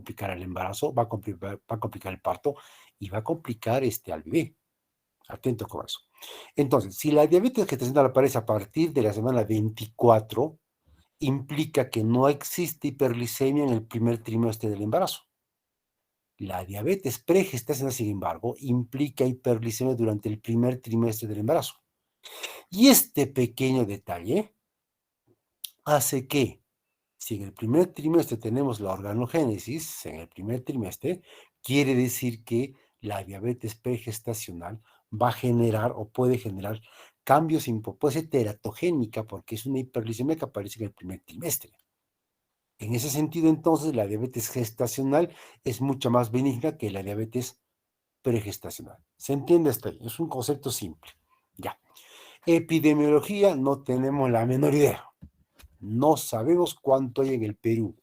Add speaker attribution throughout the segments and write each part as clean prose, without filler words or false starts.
Speaker 1: complicar el embarazo, va a complicar el parto y va a complicar al bebé. Atento con eso. Entonces, si la diabetes gestacional aparece a partir de la semana 24, implica que no existe hiperglicemia en el primer trimestre del embarazo. La diabetes pregestacional, sin embargo, implica hiperglicemia durante el primer trimestre del embarazo. Y este pequeño detalle hace que, si en el primer trimestre tenemos la organogénesis, en el primer trimestre, quiere decir que la diabetes pregestacional va a generar o puede generar cambios, puede ser teratogénica porque es una hiperglicemia que aparece en el primer trimestre. En ese sentido, entonces, la diabetes gestacional es mucho más benigna que la diabetes pregestacional. ¿Se entiende hasta ahí? Es un concepto simple. Ya. Epidemiología, no tenemos la menor idea. No sabemos cuánto hay en el Perú.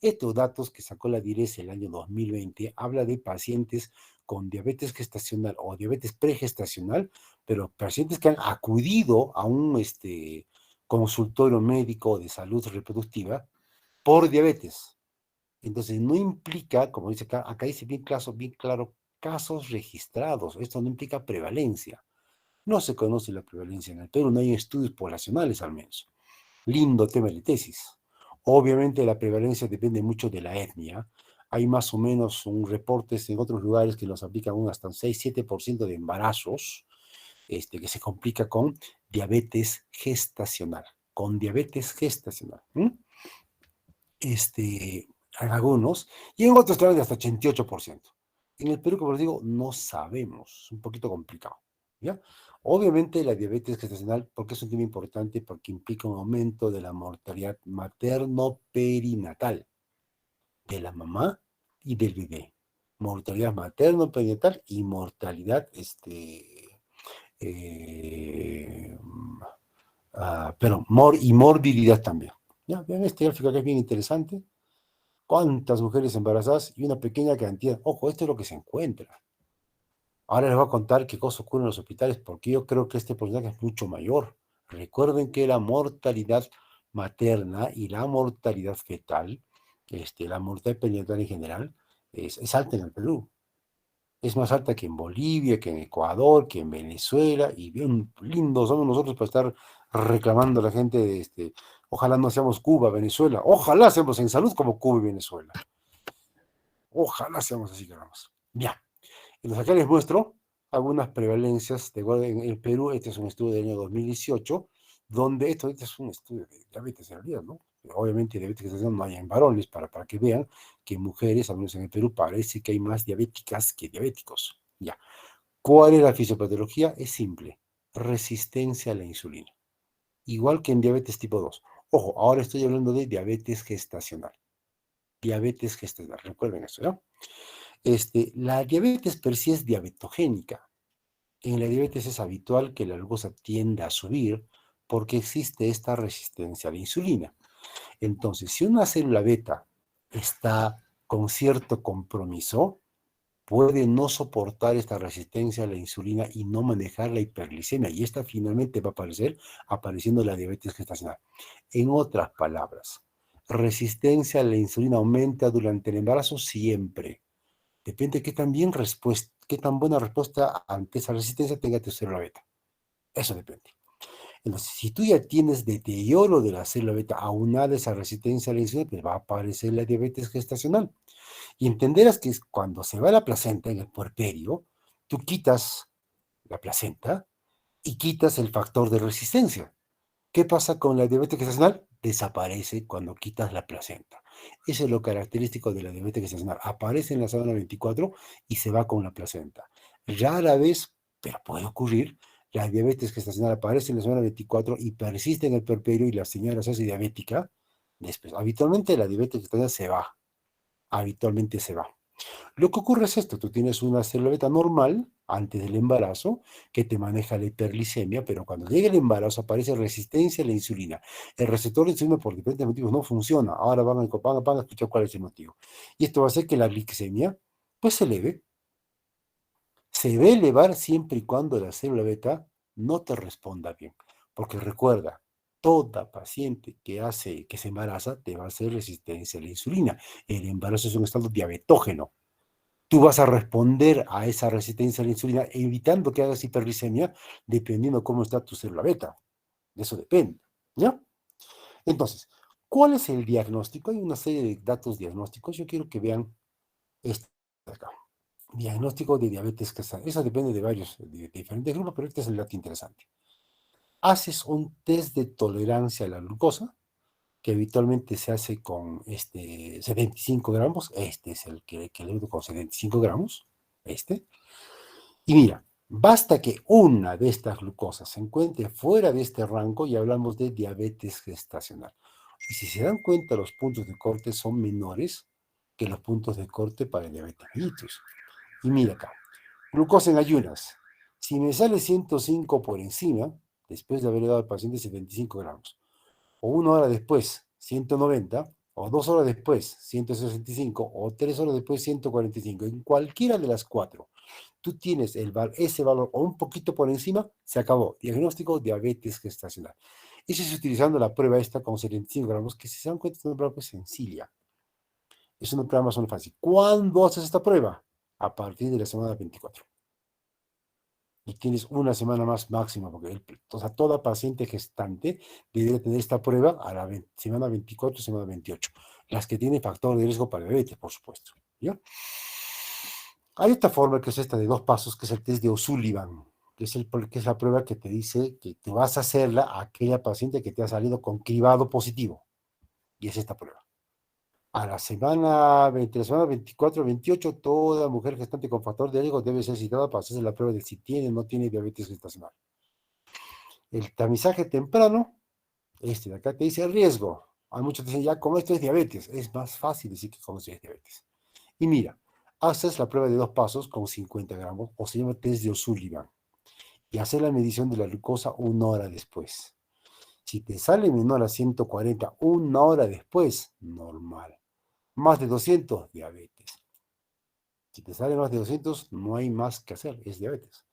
Speaker 1: Estos datos que sacó la DIRES el año 2020 habla de pacientes con diabetes gestacional o diabetes pregestacional, pero pacientes que han acudido a un consultorio médico de salud reproductiva por diabetes. Entonces, no implica, como dice acá dice bien claro, casos registrados. Esto no implica prevalencia. No se conoce la prevalencia en el Perú, no hay estudios poblacionales al menos. Lindo tema de tesis. Obviamente la prevalencia depende mucho de la etnia. Hay más o menos un reportes en otros lugares que nos aplican hasta un 6-7% de embarazos que se complica con diabetes gestacional. Con diabetes gestacional. En algunos, y en otros casos de hasta 88%. En el Perú, como les digo, no sabemos, es un poquito complicado, ¿ya? Obviamente la diabetes gestacional, porque es un tema importante, porque implica un aumento de la mortalidad materno-perinatal de la mamá y del bebé. Mortalidad materno-perinatal y mortalidad, eh, y morbilidad también. Ya, vean este gráfico que es bien interesante. ¿Cuántas mujeres embarazadas y una pequeña cantidad? Ojo, esto es lo que se encuentra. Ahora les voy a contar qué cosa ocurre en los hospitales, porque yo creo que este porcentaje es mucho mayor. Recuerden que la mortalidad materna y la mortalidad fetal, la mortalidad perinatal en general, es alta en el Perú. Es más alta que en Bolivia, que en Ecuador, que en Venezuela, y bien lindos somos nosotros para estar reclamando a la gente ojalá no seamos Cuba, Venezuela, ojalá seamos en salud como Cuba y Venezuela. Ojalá seamos así, queramos. Ya. Entonces acá les muestro algunas prevalencias en el Perú. Este es un estudio del año 2018, donde esto es un estudio de diabetes en realidad, ¿no? Obviamente diabetes gestacional no hay en varones, para que vean que mujeres, al menos en el Perú, parece que hay más diabéticas que diabéticos. Ya. ¿Cuál es la fisiopatología? Es simple. Resistencia a la insulina. Igual que en diabetes tipo 2. Ojo, ahora estoy hablando de diabetes gestacional. Diabetes gestacional. Recuerden eso, ¿no? La diabetes per sí es diabetogénica. En la diabetes es habitual que la glucosa tienda a subir porque existe esta resistencia a la insulina. Entonces, si una célula beta está con cierto compromiso, puede no soportar esta resistencia a la insulina y no manejar la hiperglicemia. Y esta finalmente va a aparecer apareciendo la diabetes gestacional. En otras palabras, resistencia a la insulina aumenta durante el embarazo siempre. Depende de qué tan buena respuesta ante esa resistencia tenga tu célula beta. Eso depende. Entonces, si tú ya tienes deterioro de la célula beta aunada a esa resistencia a la insulina, pues va a aparecer la diabetes gestacional. Y entenderás que cuando se va la placenta en el puerperio, tú quitas la placenta y quitas el factor de resistencia. ¿Qué pasa con la diabetes gestacional? Desaparece cuando quitas la placenta. Eso es lo característico de la diabetes gestacional. Aparece en la semana 24 y se va con la placenta. Rara vez, pero puede ocurrir, la diabetes gestacional aparece en la semana 24 y persiste en el puerperio y la señora se hace diabética. Después, habitualmente la diabetes gestacional se va. Habitualmente se va. Lo que ocurre es esto, tú tienes una célula beta normal antes del embarazo que te maneja la hiperglicemia, pero cuando llega el embarazo aparece resistencia a la insulina. El receptor de insulina por diferentes motivos no funciona. Ahora van a explicar cuál es el motivo. Y esto va a hacer que la glicemia pues se eleve. Se va a elevar siempre y cuando la célula beta no te responda bien. Porque recuerda, Toda paciente que se embaraza te va a hacer resistencia a la insulina. El embarazo es un estado diabetógeno. Tú vas a responder a esa resistencia a la insulina evitando que hagas hiperglicemia, dependiendo cómo está tu célula beta. De eso depende, ¿ya? Entonces, ¿cuál es el diagnóstico? Hay una serie de datos diagnósticos. Yo quiero que vean esto de acá. Diagnóstico de diabetes gestacional. Eso depende de varios, de diferentes grupos, pero este es el dato interesante. Haces un test de tolerancia a la glucosa, que habitualmente se hace con 75 gramos. Este es el que le uso con 75 gramos. Y mira, basta que una de estas glucosas se encuentre fuera de este rango y hablamos de diabetes gestacional. Y si se dan cuenta, los puntos de corte son menores que los puntos de corte para el diabetes mellitus. Y mira acá, glucosa en ayunas. Si me sale 105 por encima, después de haber dado al paciente 75 gramos, o 1 hora después, 190, o 2 horas después, 165, o 3 horas después, 145, en cualquiera de las cuatro, tú tienes ese valor o un poquito por encima, se acabó. Diagnóstico diabetes gestacional. Eso es utilizando la prueba esta con 75 gramos, que si se dan cuenta es una prueba pues sencilla. Es una prueba más o menos fácil. ¿Cuándo haces esta prueba? A partir de la semana 24. Y tienes una semana más máxima, porque o sea, toda paciente gestante debería tener esta prueba a la semana 24, semana 28. Las que tienen factor de riesgo para diabetes, por supuesto. ¿Ya? Hay esta forma que es esta de 2 pasos, que es el test de O'Sullivan, que es la prueba que te dice que te vas a hacerla a aquella paciente que te ha salido con cribado positivo. Y es esta prueba. A la semana, entre la semana 24 y 28, toda mujer gestante con factor de riesgo debe ser citada para hacerse la prueba de si tiene o no tiene diabetes gestacional. El tamizaje temprano, de acá te dice el riesgo. Hay muchos que dicen, ya, como esto es diabetes, es más fácil decir que como esto es diabetes. Y mira, haces la prueba de 2 pasos con 50 gramos, o se llama test de O'Sullivan, y hacer la medición de la glucosa 1 hora después. Si te sale menor a 140, 1 hora después, normal. Más de 200, diabetes. Si te sale más de 200, no hay más que hacer, es diabetes.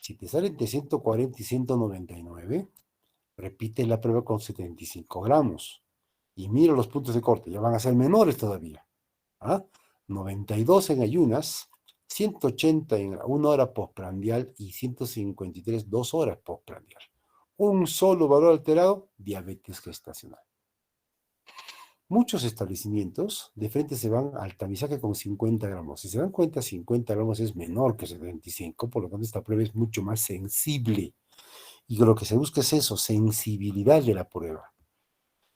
Speaker 1: Si te sale entre 140 y 199, repite la prueba con 75 gramos. Y mira los puntos de corte, ya van a ser menores todavía. ¿Ah? 92 en ayunas, 180 en 1 hora postprandial y 153 2 horas postprandial. Un solo valor alterado, diabetes gestacional. Muchos establecimientos de frente se van al tamizaje con 50 gramos. Si se dan cuenta, 50 gramos es menor que 75, por lo tanto esta prueba es mucho más sensible. Y lo que se busca es eso, sensibilidad de la prueba.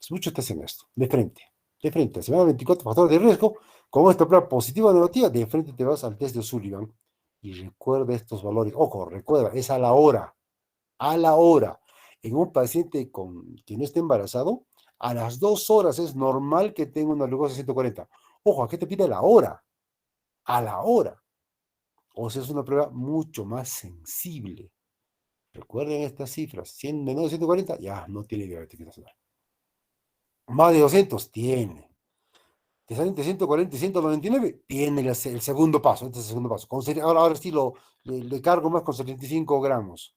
Speaker 1: Muchos te hacen esto, de frente. De frente, semana 24, factor de riesgo. Como esta prueba positiva o negativa, de frente te vas al test de O'Sullivan y recuerda estos valores. Ojo, recuerda, es a la hora. A la hora. En un paciente que no esté embarazado, a las 2 horas es normal que tenga una glucosa de 140. Ojo, aquí te pide la hora. A la hora. O sea, es una prueba mucho más sensible. Recuerden estas cifras. 100 menor de 140, ya no tiene diabetes gestacional. Más de 200, tiene. Te salen entre 140 y 199, tiene el segundo paso. Este es el segundo paso. Ahora sí le cargo más con 75 gramos.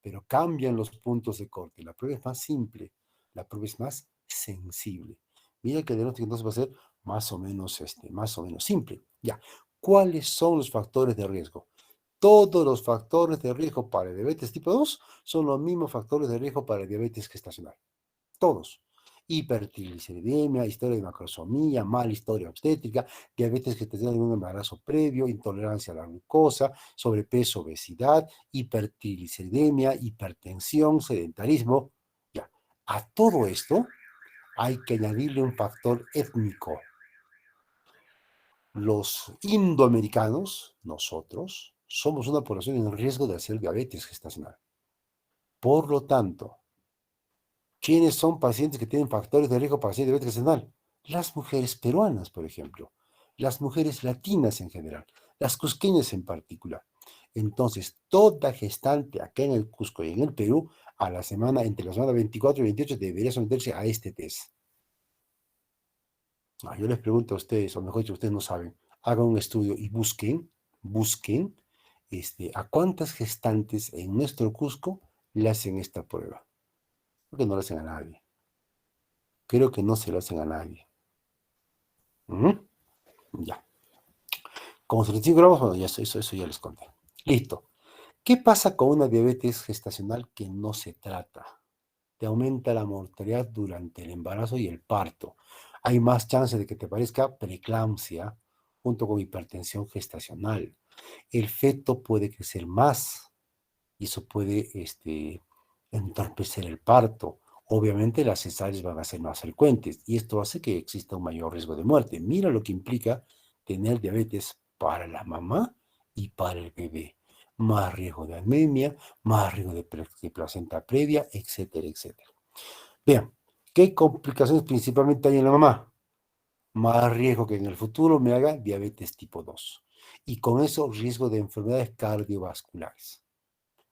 Speaker 1: Pero cambian los puntos de corte. La prueba es más simple, la prueba es más sensible. Mira que el diagnóstico entonces va a ser más o menos simple. Ya, ¿cuáles son los factores de riesgo? Todos los factores de riesgo para el diabetes tipo 2 son los mismos factores de riesgo para el diabetes gestacional. Todos. Hipertrigliceridemia, historia de macrosomía, mala historia obstétrica, diabetes gestacional en un embarazo previo, intolerancia a la glucosa, sobrepeso, obesidad, hipertrigliceridemia, hipertensión, sedentarismo. Ya. A todo esto hay que añadirle un factor étnico. Los indoamericanos, nosotros, somos una población en riesgo de hacer diabetes gestacional. Por lo tanto, ¿quiénes son pacientes que tienen factores de riesgo para hacer diabetes gestacional? Las mujeres peruanas, por ejemplo, las mujeres latinas en general, las cusqueñas en particular. Entonces, toda gestante acá en el Cusco y en el Perú, entre la semana 24 y 28, debería someterse a este test. Yo les pregunto a ustedes, o mejor dicho, ustedes no saben, hagan un estudio y busquen a cuántas gestantes en nuestro Cusco le hacen esta prueba. Creo que no lo hacen a nadie. Creo que no se lo hacen a nadie. Ujú. Ya. Como 35 gramos, bueno, ya eso ya les conté. Listo. ¿Qué pasa con una diabetes gestacional que no se trata? Te aumenta la mortalidad durante el embarazo y el parto. Hay más chance de que te parezca preeclampsia junto con hipertensión gestacional. El feto puede crecer más y eso puede entorpecer el parto. Obviamente las cesáreas van a ser más frecuentes y esto hace que exista un mayor riesgo de muerte. Mira lo que implica tener diabetes para la mamá y para el bebé. Más riesgo de anemia, más riesgo de placenta previa, etcétera, etcétera. Bien, ¿qué complicaciones principalmente hay en la mamá? Más riesgo que en el futuro me haga diabetes tipo 2. Y con eso riesgo de enfermedades cardiovasculares.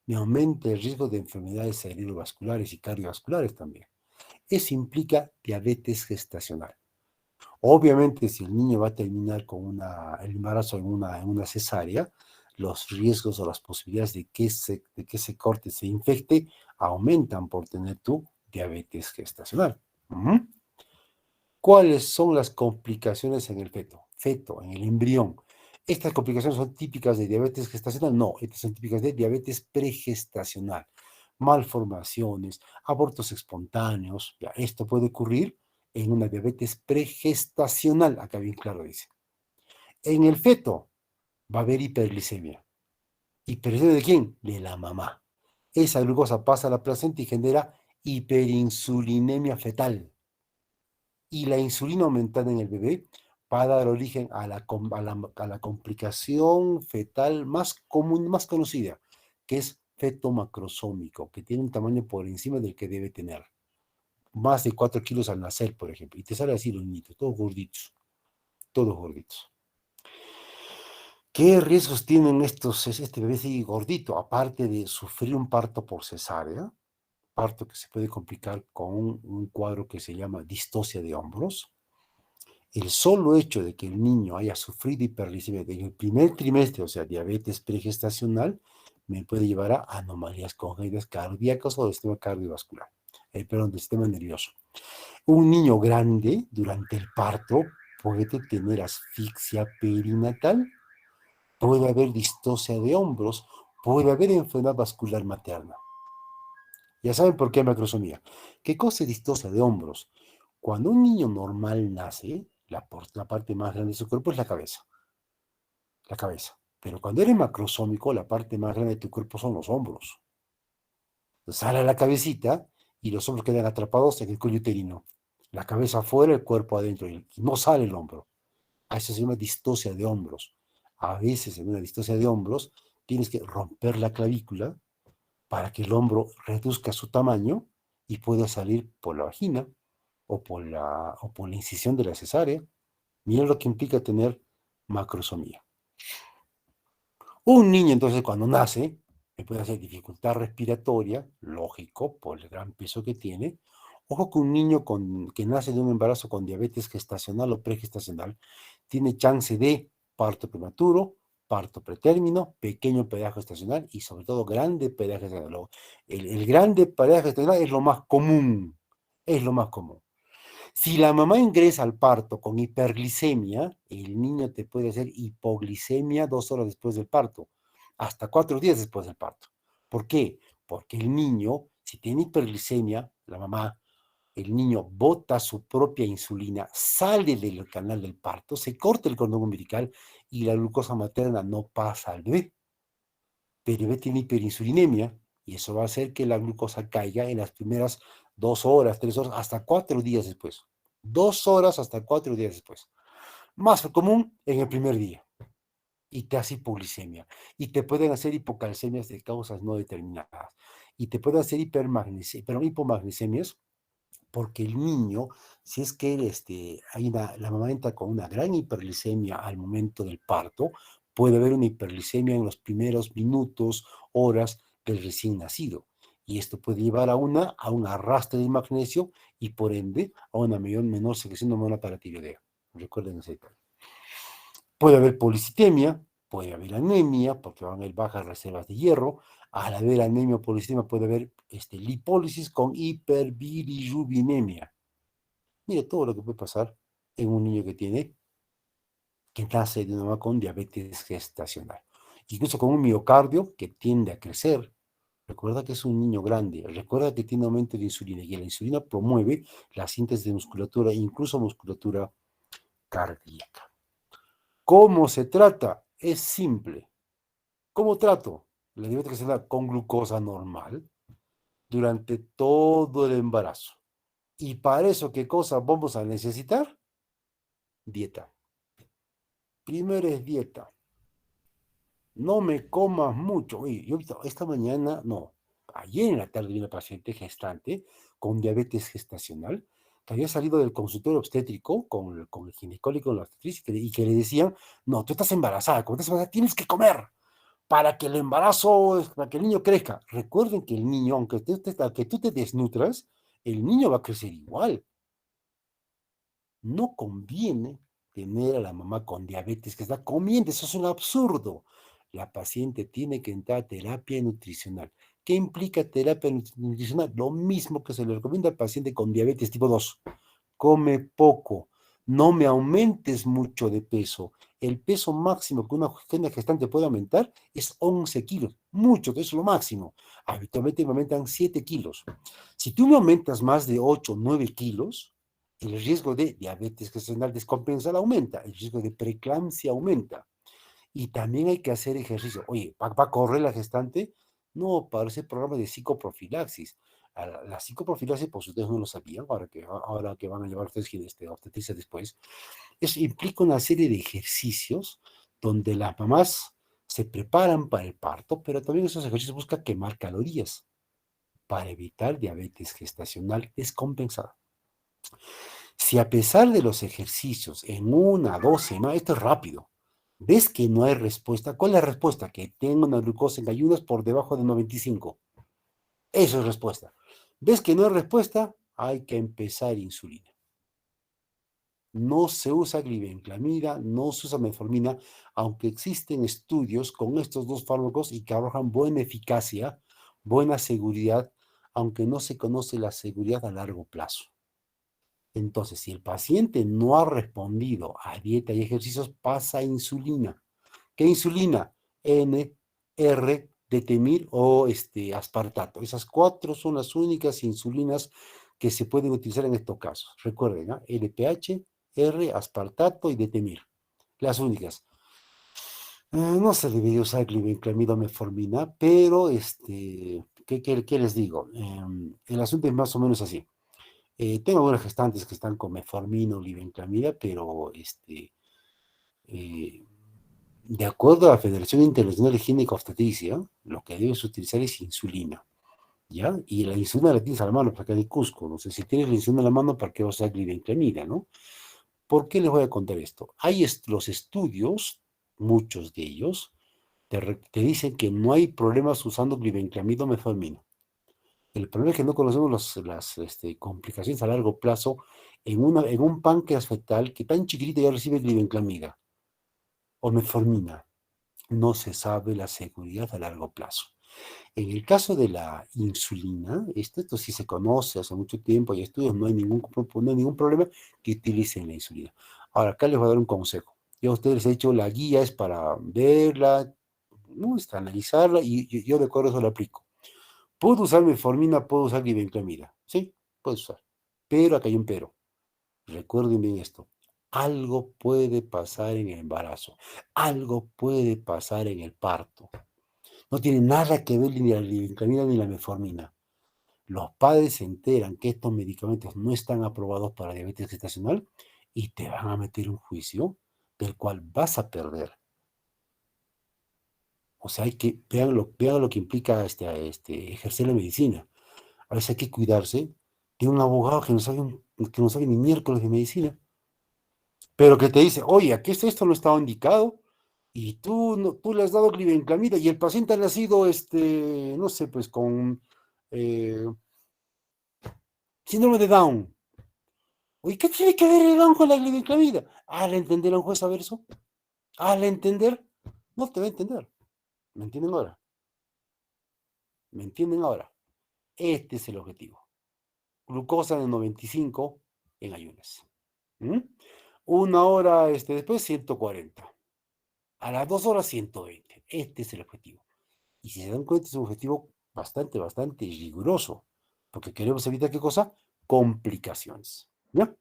Speaker 1: Me aumenta el riesgo de enfermedades cerebrovasculares y cardiovasculares también. Eso implica diabetes gestacional. Obviamente, si el niño va a terminar con el embarazo en una cesárea, los riesgos o las posibilidades de que ese corte se infecte aumentan por tener tu diabetes gestacional. Ujú. ¿Cuáles son las complicaciones en el feto? Feto, en el embrión. ¿Estas complicaciones son típicas de diabetes gestacional? No, estas son típicas de diabetes pregestacional. Malformaciones, abortos espontáneos. Ya, esto puede ocurrir en una diabetes pregestacional, acá bien claro dice. En el feto va a haber hiperglicemia. ¿Hiperglicemia de quién? De la mamá. Esa glucosa pasa a la placenta y genera hiperinsulinemia fetal. Y la insulina aumentada en el bebé va a dar origen a la complicación fetal más común, más conocida, que es feto macrosómico, que tiene un tamaño por encima del que debe tener. Más de 4 kilos al nacer, por ejemplo. Y te sale así los niños, todos gorditos, todos gorditos. ¿Qué riesgos tienen este bebé así gordito? Aparte de sufrir un parto por cesárea, parto que se puede complicar con un cuadro que se llama distocia de hombros. El solo hecho de que el niño haya sufrido hiperglicemia en el primer trimestre, o sea, diabetes pregestacional, me puede llevar a anomalías congénitas cardíacas o del sistema cardiovascular, perdón, del sistema nervioso. Un niño grande durante el parto puede tener asfixia perinatal, puede haber distocia de hombros, puede haber enfermedad vascular materna. Ya saben por qué macrosomía. ¿Qué cosa es distocia de hombros? Cuando un niño normal nace, la parte más grande de su cuerpo es la cabeza. La cabeza. Pero cuando eres macrosómico, la parte más grande de tu cuerpo son los hombros. Sale la cabecita y los hombros quedan atrapados en el cuello uterino. La cabeza afuera, el cuerpo adentro. Y no sale el hombro. A eso se llama distocia de hombros. A veces en una distocia de hombros tienes que romper la clavícula para que el hombro reduzca su tamaño y pueda salir por la vagina o por la incisión de la cesárea. Mira lo que implica tener macrosomía. Un niño entonces cuando nace puede hacer dificultad respiratoria, lógico, por el gran peso que tiene. Ojo que un niño que nace de un embarazo con diabetes gestacional o pregestacional tiene chance de parto prematuro, parto pretérmino, pequeño pedazo gestacional y sobre todo grande pedazo gestacional. El grande pedazo gestacional es lo más común, es lo más común. Si la mamá ingresa al parto con hiperglicemia, el niño te puede hacer hipoglicemia 2 horas después del parto, hasta 4 días después del parto. ¿Por qué? Porque el niño, si tiene hiperglicemia, la mamá, el niño bota su propia insulina, sale del canal del parto, se corta el cordón umbilical y la glucosa materna no pasa al bebé. Pero el bebé tiene hiperinsulinemia y eso va a hacer que la glucosa caiga en las primeras 2 horas, 3 horas, hasta 4 días después. 2 horas hasta 4 días después. Más común en el primer día. Y te hace hipoglicemia. Y te pueden hacer hipocalcemias de causas no determinadas. Y te pueden hacer hipomagnesemias porque el niño, si es que la mamá entra con una gran hiperglicemia al momento del parto, puede haber una hiperglicemia en los primeros minutos, horas del recién nacido. Y esto puede llevar a un arrastre de magnesio y por ende a una menor secreción de hormona paratiroidea. Recuerden ese detalle. Puede haber policitemia, puede haber anemia, porque van a haber bajas reservas de hierro, Al haber anemia policitema puede haber lipólisis con hiperbilirubinemia. Mire todo lo que puede pasar en un niño que nace de una mamá con diabetes gestacional. Incluso con un miocardio que tiende a crecer. Recuerda que es un niño grande, recuerda que tiene aumento de insulina y la insulina promueve la síntesis de musculatura, incluso musculatura cardíaca. ¿Cómo se trata? Es simple. ¿Cómo trato? La diabetes gestacional con glucosa normal durante todo el embarazo. Y para eso, ¿qué cosa vamos a necesitar? Dieta. Primero es dieta. No me comas mucho. Oye, yo esta mañana, no, ayer en la tarde vi una paciente gestante con diabetes gestacional que había salido del consultorio obstétrico con el ginecólogo y con la obstetricia y que le decían, no, tú estás embarazada, como estás embarazada, tienes que comer para que el embarazo, para que el niño crezca. Recuerden que el niño, aunque tú te desnutras, el niño va a crecer igual. No conviene tener a la mamá con diabetes que está comiendo, eso es un absurdo. La paciente tiene que entrar a terapia nutricional. ¿Qué implica terapia nutricional? Lo mismo que se le recomienda al paciente con diabetes tipo 2. Come poco, no me aumentes mucho de peso. El peso máximo que una gestante puede aumentar es 11 kilos, mucho, eso es lo máximo. Habitualmente me aumentan 7 kilos. Si tú me aumentas más de 8 o 9 kilos, el riesgo de diabetes gestacional descompensada aumenta, el riesgo de preeclampsia aumenta. Y también hay que hacer ejercicio. Oye, ¿va a correr la gestante? No, para ese programa de psicoprofilaxis. La psicoprofilaxis, pues ustedes no lo sabían, ahora que van a llevar ustedes obstetricia después, eso implica una serie de ejercicios donde las mamás se preparan para el parto, pero también esos ejercicios buscan quemar calorías para evitar diabetes gestacional descompensada. Si a pesar de los ejercicios en 1 o 2 semanas, esto es rápido, ves que no hay respuesta, ¿cuál es la respuesta? Que tengo una glucosa en ayunas por debajo de 95. Eso es respuesta. ¿Ves que no hay respuesta? Hay que empezar insulina. No se usa glibenclamida, no se usa metformina, aunque existen estudios con estos dos fármacos y que arrojan buena eficacia, buena seguridad, aunque no se conoce la seguridad a largo plazo. Entonces, si el paciente no ha respondido a dieta y ejercicios, pasa a insulina. ¿Qué insulina? N, R, detemir o aspartato. Esas 4 son las únicas insulinas que se pueden utilizar en estos casos. Recuerden, LPH, R, aspartato y detemir. Las únicas. No se debería usar glibenclamida o metformina, pero ¿qué les digo? El asunto es más o menos así. Tengo algunas gestantes que están con metformina o glibenclamida, pero eh, de acuerdo a la Federación Internacional de Gineco-Obstetricia, lo que debes utilizar es insulina, ¿ya? Y la insulina la tienes a la mano, para acá de Cusco. No sé, si tienes la insulina a la mano, ¿para qué vas a usar glibenclamida, no? ¿Por qué les voy a contar esto? Hay los estudios, muchos de ellos, te dicen que no hay problemas usando glibenclamida o metformina. El problema es que no conocemos las complicaciones a largo plazo en un páncreas fetal que tan chiquitito ya recibe glibenclamida o metformina. No se sabe la seguridad a largo plazo. En el caso de la insulina, esto sí se conoce hace mucho tiempo, hay estudios, no hay ningún problema que utilicen la insulina. Ahora, acá les voy a dar un consejo. Yo a ustedes les he dicho, la guía es para verla, ¿no? Analizarla, y yo de acuerdo a eso la aplico. ¿Puedo usar metformina? ¿Puedo usar glibenclamida? Sí, puedes usar. Pero acá hay un pero. Recuerden bien esto. Algo puede pasar en el embarazo. Algo puede pasar en el parto. No tiene nada que ver ni la glibenclamida ni la metformina. Los padres se enteran que estos medicamentos no están aprobados para diabetes gestacional y te van a meter un juicio del cual vas a perder. O sea, vean lo que implica ejercer la medicina. A veces hay que cuidarse de un abogado que no sabe ni miércoles de medicina, pero que te dice, oye, aquí esto no estaba indicado, y tú, no, tú le has dado glibenclamida, y el paciente ha nacido, no sé, pues con eh, síndrome de Down. Oye, ¿qué tiene que ver el Down con la glibenclamida? Al entender a un juez a ver eso, al entender, no te va a entender. ¿Me entienden ahora? ¿Me entienden ahora? Este es el objetivo. Glucosa de 95 en ayunas. ¿Mm? Una hora después, 140. A las 2 horas, 120. Este es el objetivo. Y si se dan cuenta, es un objetivo bastante, bastante riguroso. Porque queremos evitar, ¿qué cosa? Complicaciones. ¿Ya?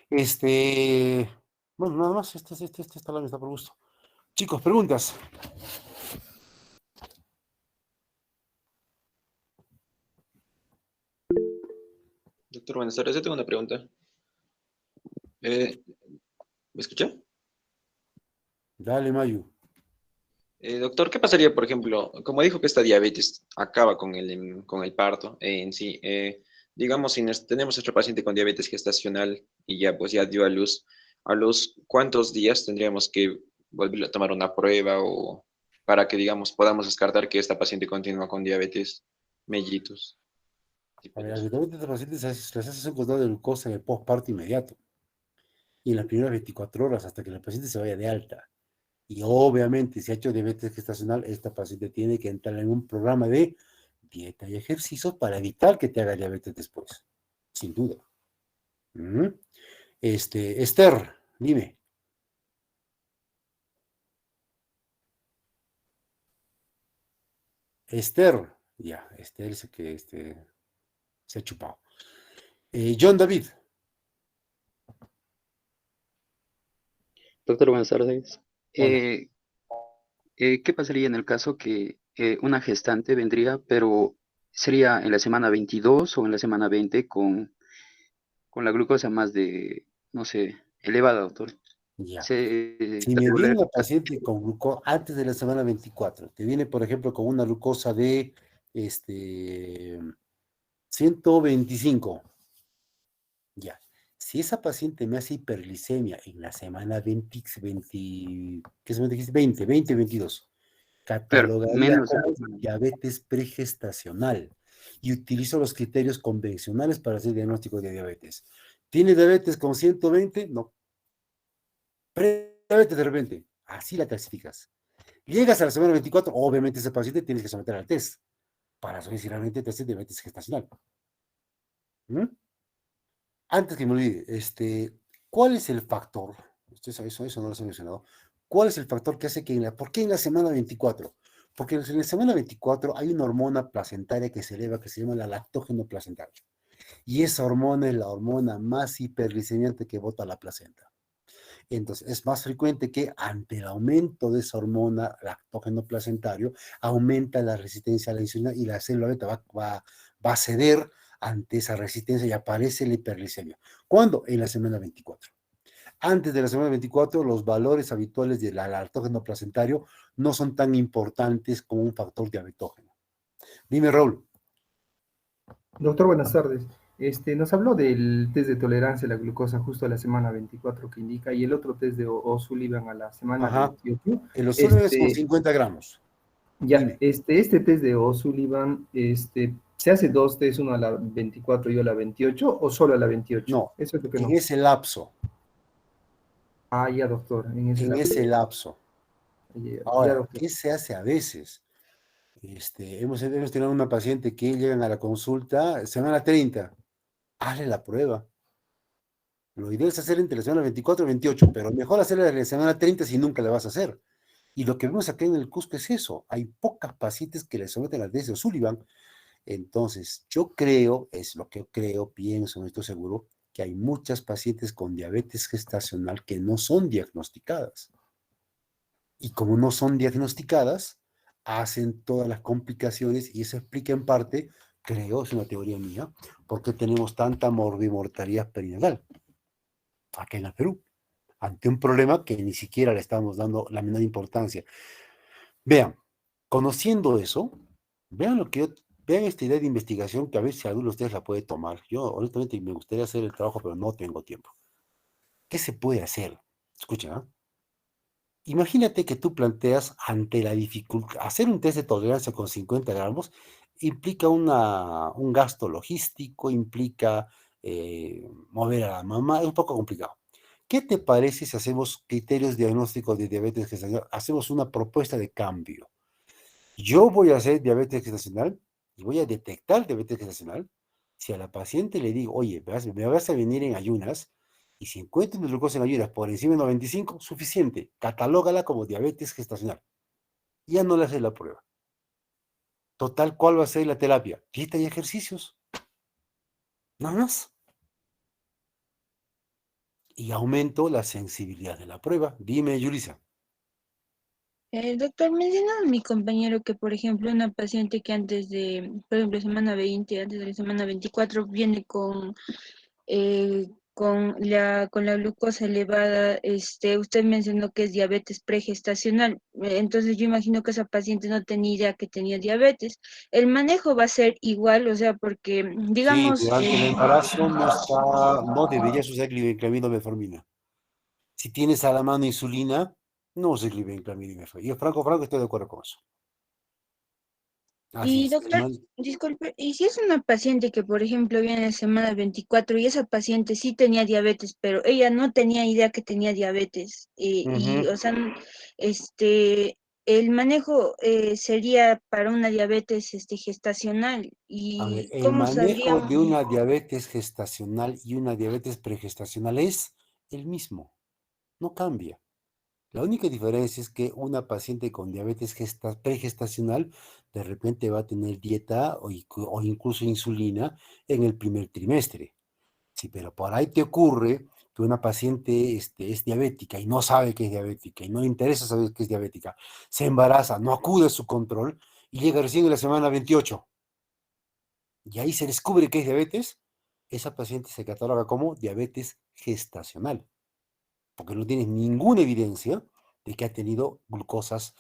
Speaker 1: Bueno, nada más. Esta está la está por gusto. Chicos, preguntas.
Speaker 2: Doctor, buenas tardes. Yo tengo una pregunta. ¿Me escucha?
Speaker 1: Dale, Mayu.
Speaker 2: Doctor, ¿qué pasaría, por ejemplo, como dijo que esta diabetes acaba con el parto en sí? Digamos, si tenemos nuestro paciente con diabetes gestacional y ya, pues ya dio ¿a los cuántos días tendríamos que volver a tomar una prueba o para que, digamos, podamos descartar que esta paciente continúa con diabetes mellitus,
Speaker 1: A
Speaker 2: tipo
Speaker 1: ver,
Speaker 2: 2?
Speaker 1: habitualmente a los pacientes les haces un control de glucosa en el postparto inmediato. Y en las primeras 24 horas hasta que el paciente se vaya de alta. Y obviamente, si ha hecho diabetes gestacional, esta paciente tiene que entrar en un programa de dieta y ejercicios para evitar que te haga diabetes después. Sin duda. ¿Mm? Esther, dime. Esther, ya, Esther es el que se ha chupado. John David,
Speaker 3: Doctor, buenas tardes.
Speaker 1: hola.
Speaker 3: Eh, ¿Qué pasaría en el caso que una gestante vendría, pero sería en la semana 22 o en la semana 20 con la glucosa más de, no sé, elevada, doctor?
Speaker 1: Ya.
Speaker 3: ¿Se
Speaker 1: Si me viene
Speaker 3: calcularía?
Speaker 1: una paciente con glucosa antes de la semana 24, te viene, por ejemplo, con una glucosa de 125. Ya. Si esa paciente me hace hiperglicemia en la semana 20, ¿qué semana dijiste? 20, 22,
Speaker 3: Claro,
Speaker 1: catalogaría
Speaker 3: menos de la
Speaker 1: como
Speaker 3: semana.
Speaker 1: diabetes pregestacional y utilizo los criterios convencionales para hacer diagnóstico de diabetes. ¿Tiene diabetes con 120? No. Prediabetes de repente. Así la clasificas. Llegas a la semana 24, obviamente ese paciente tienes que someter al test para saber si realmente te hace diabetes gestacional. ¿Mm? Antes que me olvide, ¿cuál es el factor? Eso no lo he mencionado. ¿Cuál es el factor que hace que ¿por qué en la semana 24? Porque en la semana 24 hay una hormona placentaria que se eleva, que se llama la lactógeno placentaria. Y esa hormona es la hormona más hiperglicemiante que bota la placenta. Entonces, es más frecuente que ante el aumento de esa hormona lactógeno placentario, aumenta la resistencia a la insulina y la célula beta va a ceder ante esa resistencia y aparece la hiperglicemia. ¿Cuándo? En la semana 24. Antes de la semana 24, los valores habituales del lactógeno placentario no son tan importantes como un factor diabetógeno. Dime, Raúl.
Speaker 4: Doctor, buenas tardes. Nos habló del test de tolerancia a la glucosa justo a la semana 24 que indica y el otro test de O'Sullivan a la semana
Speaker 1: Ajá.
Speaker 4: 28.
Speaker 1: El Osorno es con 50 gramos.
Speaker 4: Ya,
Speaker 1: Dime.
Speaker 4: este test de O'Sullivan, ¿se hace dos test, uno a la 24 y otro a la 28 o solo a la 28?
Speaker 1: No,
Speaker 4: Eso es lo que
Speaker 1: en
Speaker 4: no.
Speaker 1: ese lapso.
Speaker 4: Ah, ya, doctor, en ese
Speaker 1: En
Speaker 4: lapso.
Speaker 1: ese lapso.
Speaker 4: Ya, ya,
Speaker 1: Ahora,
Speaker 4: doctor.
Speaker 1: ¿qué se hace a veces? Hemos tenido una paciente que llegan a la consulta semana 30. Hazle la prueba. Lo ideal es hacer entre la semana 24 y 28, pero mejor hacerla en la semana 30 si nunca la vas a hacer. Y lo que vemos acá en el Cusco es eso. Hay pocas pacientes que le someten al test de O'Sullivan. Entonces, yo creo, es lo que creo, pienso, no estoy seguro, que hay muchas pacientes con diabetes gestacional que no son diagnosticadas. Y como no son diagnosticadas, hacen todas las complicaciones y eso explica en parte, creo, es una teoría mía, por qué tenemos tanta morbimortalidad perinatal acá en el Perú, ante un problema que ni siquiera le estamos dando la menor importancia. Vean, conociendo eso, vean vean esta idea de investigación que a ver si alguno de ustedes la puede tomar. Yo honestamente me gustaría hacer el trabajo, pero no tengo tiempo. ¿Qué se puede hacer? Escuchen, ¿ah? Imagínate que tú planteas ante la dificultad, hacer un test de tolerancia con 50 gramos implica un gasto logístico, implica mover a la mamá, es un poco complicado. ¿Qué te parece si hacemos criterios diagnósticos de diabetes gestacional? Hacemos una propuesta de cambio. Yo voy a hacer diabetes gestacional y voy a detectar diabetes gestacional si a la paciente le digo, oye, me vas a venir en ayunas y si encuentro mi glucosa en ayunas por encima de 95, suficiente, catalógala como diabetes gestacional. Ya no le haces la prueba. Total, ¿cuál va a ser la terapia? Dieta y ejercicios. Nada más. Y aumento la sensibilidad de la prueba. Dime, Yulisa.
Speaker 5: Doctor, mencionaba mi compañero que, por ejemplo, una paciente que antes de, por ejemplo, semana 20, antes de la semana 24, viene con la glucosa elevada, usted mencionó que es diabetes pregestacional. Entonces yo imagino que esa paciente no tenía idea que tenía diabetes. El manejo va a ser igual, o sea, porque,
Speaker 1: Sí,
Speaker 5: digamos,
Speaker 1: durante el embarazo no deberías usar glibenclamida o metformina. Si tienes a la mano insulina, no uses glibenclamida y metformina. Yo, franco, estoy de acuerdo con eso. Así
Speaker 5: y
Speaker 1: es.
Speaker 5: doctor, disculpe, ¿y si es una paciente que, por ejemplo, viene en semana 24 y esa paciente sí tenía diabetes, pero ella no tenía idea que tenía diabetes,
Speaker 1: Ujú.
Speaker 5: o sea, el manejo sería para una diabetes gestacional,
Speaker 1: A ver,
Speaker 5: y
Speaker 1: el
Speaker 5: cómo
Speaker 1: manejo
Speaker 5: sabríamos?
Speaker 1: de una diabetes gestacional y una diabetes pregestacional es el mismo, no cambia. La única diferencia es que una paciente con diabetes pregestacional de repente va a tener dieta o incluso insulina en el primer trimestre. Sí, pero por ahí te ocurre que una paciente es diabética y no sabe que es diabética y no le interesa saber que es diabética, se embaraza, no acude a su control y llega recién en la semana 28 y ahí se descubre que es diabetes, esa paciente se cataloga como diabetes gestacional porque no tienes ninguna evidencia de que ha tenido glucosas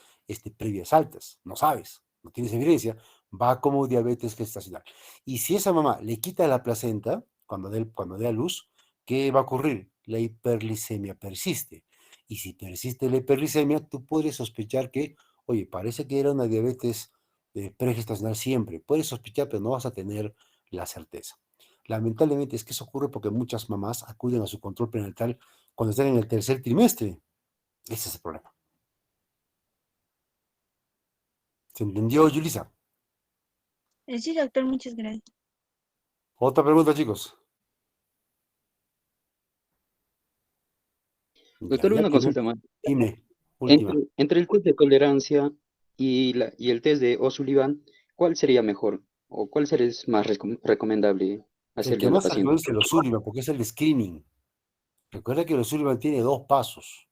Speaker 1: previas altas. No sabes, no tienes evidencia, va como diabetes gestacional. Y si esa mamá le quita la placenta cuando dé a luz, ¿qué va a ocurrir? La hiperglicemia persiste. Y si persiste la hiperglicemia, tú puedes sospechar que, oye, parece que era una diabetes pregestacional siempre. Puedes sospechar, pero no vas a tener la certeza. Lamentablemente es que eso ocurre porque muchas mamás acuden a su control prenatal cuando están en el tercer trimestre. Ese es el problema. ¿Se entendió, Yulisa?
Speaker 5: Sí, doctor, muchas gracias.
Speaker 1: Otra pregunta, chicos.
Speaker 3: Doctor,
Speaker 1: Ya
Speaker 3: una
Speaker 1: que no.
Speaker 3: consulta más.
Speaker 1: Dime, última.
Speaker 3: Entre el test de tolerancia y el test de O'Sullivan, ¿cuál sería mejor? ¿O cuál sería más recomendable
Speaker 1: El
Speaker 3: hacerle
Speaker 1: que
Speaker 3: a la
Speaker 1: más se recomienda
Speaker 3: paciente?
Speaker 1: es el O'Sullivan, porque es el de screening. Recuerda que el O'Sullivan tiene dos pasos.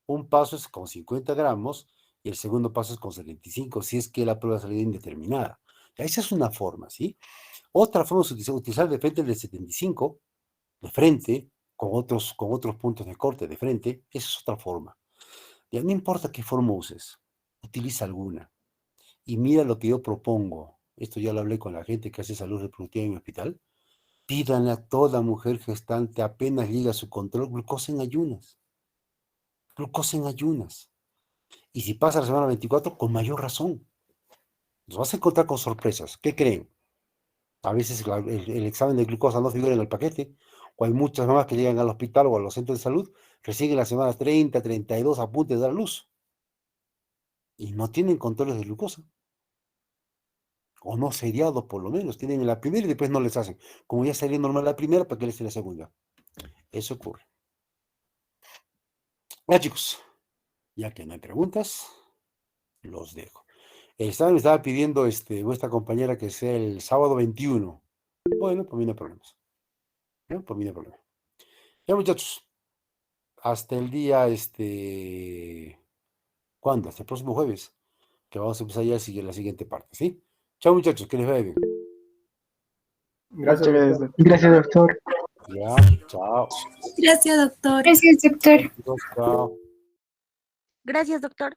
Speaker 1: Un paso es con 50 gramos y el segundo paso es con 75, si es que la prueba ha salido indeterminada. Esa es una forma, ¿sí? Otra forma es utilizar de frente el de 75, de frente, con otros puntos de corte de frente. Esa es otra forma. Ya no importa qué forma uses, utiliza alguna. Y mira lo que yo propongo. Esto ya lo hablé con la gente que hace salud reproductiva en mi hospital. Pídanle a toda mujer gestante apenas llega a su control glucosa en ayunas. Glucosa en ayunas. Y si pasa la semana 24, con mayor razón. Nos vas a encontrar con sorpresas. ¿Qué creen? A veces el examen de glucosa no figura en el paquete. O hay muchas mamás que llegan al hospital o a los centros de salud recién en la semana 30, 32 a punto de dar luz. Y no tienen controles de glucosa. O no seriados por lo menos, tienen la primera y después no les hacen. Como ya salió normal la primera, ¿para qué les hace la segunda? Eso ocurre. Ya chicos, ya que no hay preguntas, los dejo. Me estaba pidiendo vuestra compañera que sea el sábado 21. Bueno, por mí no hay problemas. ¿Ya? Por mí no hay problema. Ya muchachos, hasta el día, ¿cuándo? Hasta el próximo jueves, que vamos a empezar ya la siguiente parte, ¿sí? Chao muchachos, que les vaya bien.
Speaker 4: Gracias, doctor.
Speaker 6: Gracias, doctor.
Speaker 1: Ya, chao.
Speaker 7: Gracias, doctor.
Speaker 6: Gracias, doctor.
Speaker 1: Chao.
Speaker 5: Gracias, doctor.